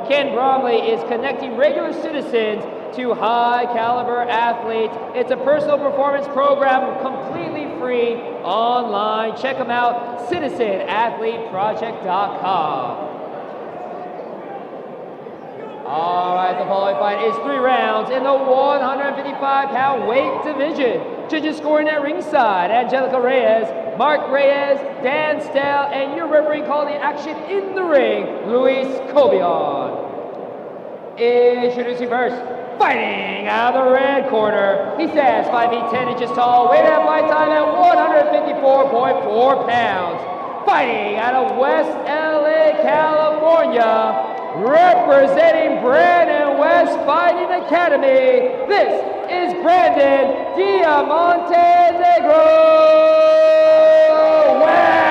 Ken Bromley is connecting regular citizens to high-caliber athletes. It's a personal performance program completely free online. Check them out, citizenathleteproject.com. All right, the following fight is 3 rounds in the 155-pound weight division. Judges scoring at ringside: Angelica Reyes, Mark Reyes, Dan Stell, and your referee calling the action in the ring, Luis Cobian. Introducing first, fighting out of the red corner. He stands 5 feet 10 inches tall, weight at fight time at 154.4 pounds. Fighting out of West LA, California, representing Brandon West Fighting Academy, this is Brandon Diamante-Negro West.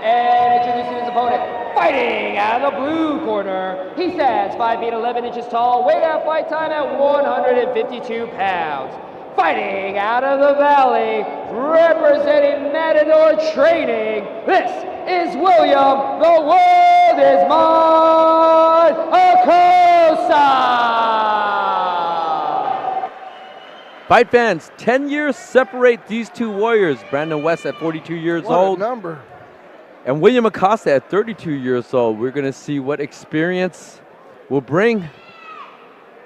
And introducing his opponent, fighting out of the blue corner. He stands 5 feet 11 inches tall, weight at fight time at 152 pounds. Fighting out of the valley, representing Matador Training, this is William, the world is mine, Acosta! Fight fans, 10 years separate these two warriors. Brandon West at 42 years old. What a number. And William Acosta at 32 years old. We're going to see what experience will bring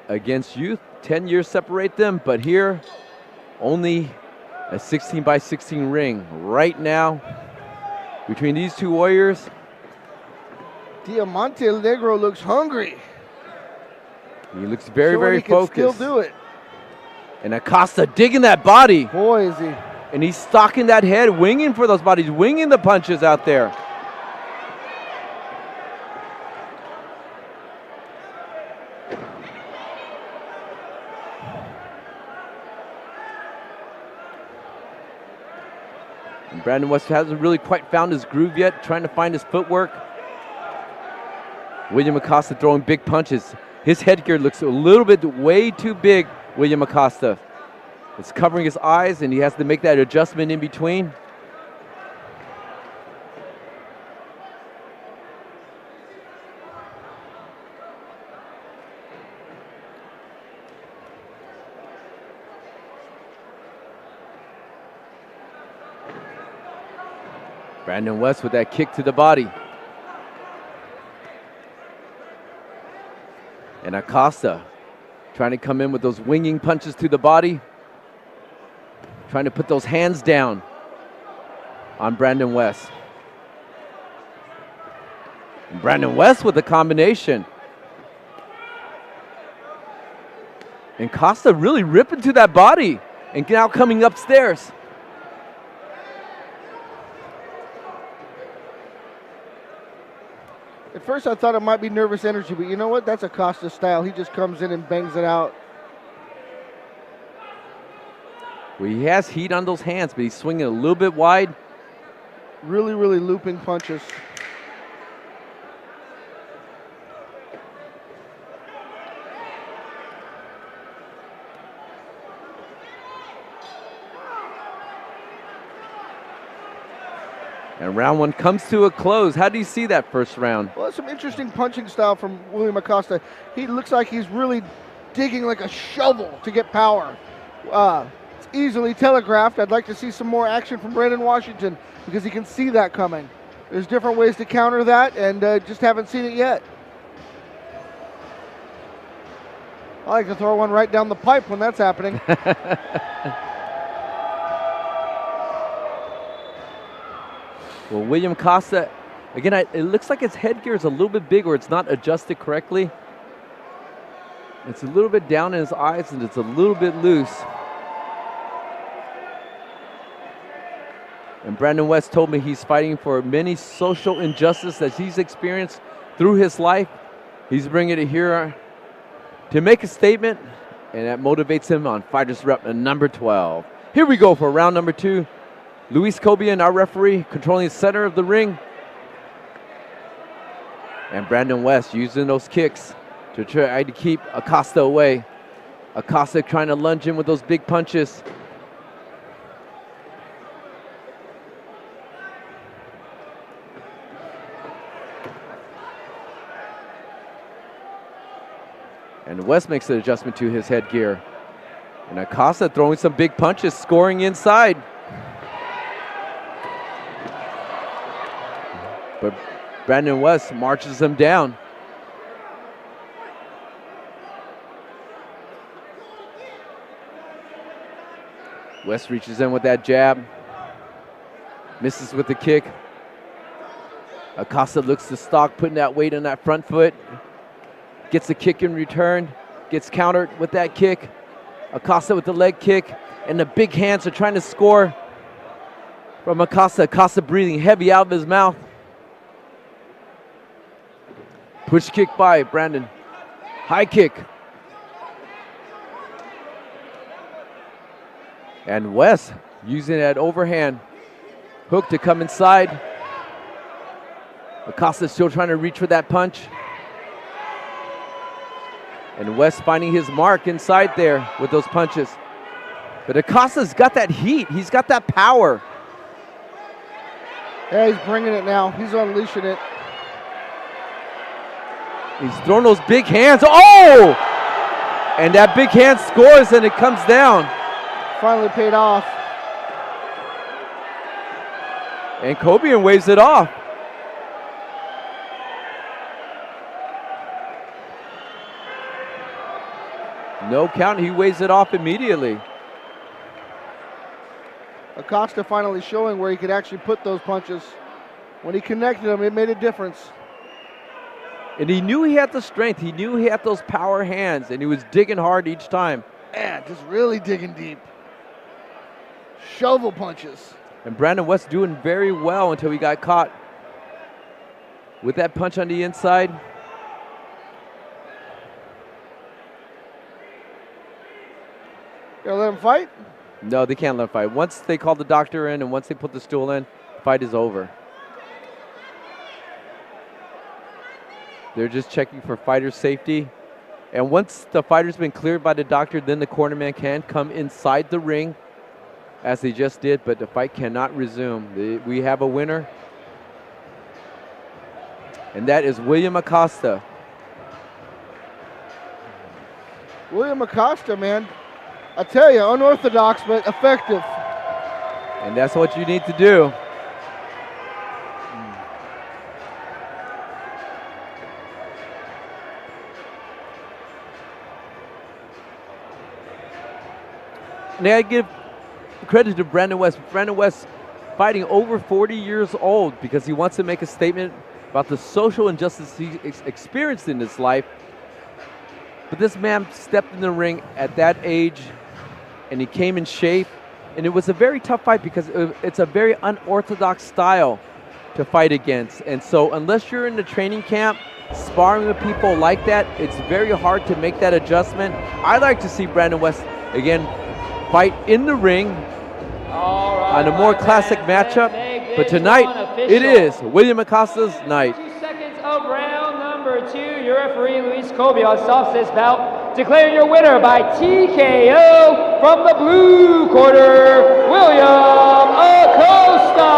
against youth. 10 years separate them, but here only a 16 by 16 ring right now between these two warriors. Diamante-Negro looks hungry. He looks very focused. Still do it. And Acosta digging that body. Boy, is he. And he's stalking that head, winging for those bodies, winging the punches out there. And Brandon West hasn't really quite found his groove yet, trying to find his footwork. William Acosta throwing big punches. His headgear looks a little bit way too big, William Acosta. It's covering his eyes, and he has to make that adjustment in between. Brandon West with that kick to the body. And Acosta trying to come in with those winging punches to the body. Trying to put those hands down on Brandon West. And Brandon West with the combination. And Acosta really ripping to that body and now coming upstairs. At first I thought it might be nervous energy, but you know what? That's Acosta's style. He just comes in and bangs it out. Well, he has heat on those hands, but he's swinging a little bit wide. Really looping punches. And round one comes to a close. How do you see that first round? Well, that's some interesting punching style from William Acosta. He looks like he's really digging like a shovel to get power. It's easily telegraphed. I'd like to see some more action from Brandon Washington because he can see that coming. There's different ways to counter that, and just haven't seen it yet. I like to throw one right down the pipe when that's happening. Well, William Acosta, again, it looks like his headgear is a little bit big or it's not adjusted correctly. It's a little bit down in his eyes and it's a little bit loose. And Brandon West told me he's fighting for many social injustice that he's experienced through his life. He's bringing it here to make a statement, and that motivates him on Fighters Rep number 12. Here we go for round number 2. Luis Cobian, our referee, controlling the center of the ring. And Brandon West using those kicks to try to keep Acosta away. Acosta trying to lunge in with those big punches. And West makes an adjustment to his headgear. And Acosta throwing some big punches, scoring inside. But Brandon West marches him down. West reaches in with that jab. Misses with the kick. Acosta looks to stalk, putting that weight on that front foot. Gets the kick in return. Gets countered with that kick. Acosta with the leg kick. And the big hands are trying to score from Acosta. Acosta breathing heavy out of his mouth. Push kick by Brandon. High kick. And West using that overhand hook to come inside. Acosta still trying to reach for that punch. And West finding his mark inside there with those punches. But Acosta's got that heat. He's got that power. Yeah, he's bringing it now. He's unleashing it. He's throwing those big hands. Oh! And that big hand scores and it comes down. Finally paid off. And Kobian waves it off. No count, he waves it off immediately. Acosta finally showing where he could actually put those punches. When he connected them, it made a difference. And he knew he had the strength. He knew he had those power hands, and he was digging hard each time. Yeah, just really digging deep. Shovel punches. And Brandon West doing very well until he got caught with that punch on the inside. Gonna let him fight? No, they can't let him fight. Once they call the doctor in and once they put the stool in, the fight is over. They're just checking for fighter safety. And once the fighter's been cleared by the doctor, then the cornerman can come inside the ring, as they just did, but the fight cannot resume. We have a winner, and that is William Acosta. William Acosta, man. I tell you, unorthodox but effective. And that's what you need to do. And I give credit to Brandon West. Brandon West fighting over 40 years old because he wants to make a statement about the social injustice he experienced in his life. But this man stepped in the ring at that age, and he came in shape. And it was a very tough fight because it's a very unorthodox style to fight against. And so unless you're in the training camp sparring with people like that, it's very hard to make that adjustment. I like to see Brandon West, again, fight in the ring on a more classic matchup. But tonight, it is William Acosta's night. 2 seconds of round number 2. Your referee, Luis Kobian, stops this bout, declaring your winner by TKO from the blue corner, William Acosta.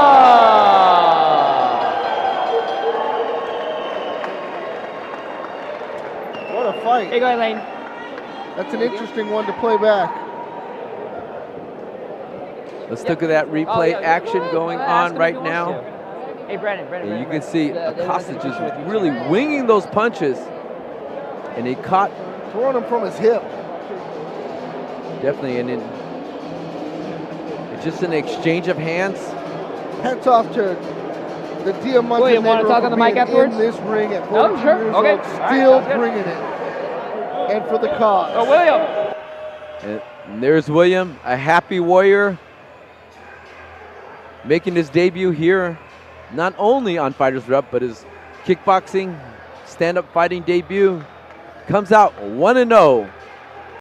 What a fight. Hey, go ahead, Lane. That's an interesting one to play back. Let's look at that replay action going on right now. Hey, Brandon. And you can see Acosta just really winging those punches. And he caught. Throwing him from his hip. Definitely. And it's just an exchange of hands. Hats off to the Diamante. William, want to talk on the mic afterwards? In this ring at 42 Oh, sure. years Okay. old, still bringing it. And for the cause. Oh, William. And there's William, a happy warrior, making his debut here, not only on FightersRep, but his kickboxing, stand-up fighting debut. Comes out 1-0.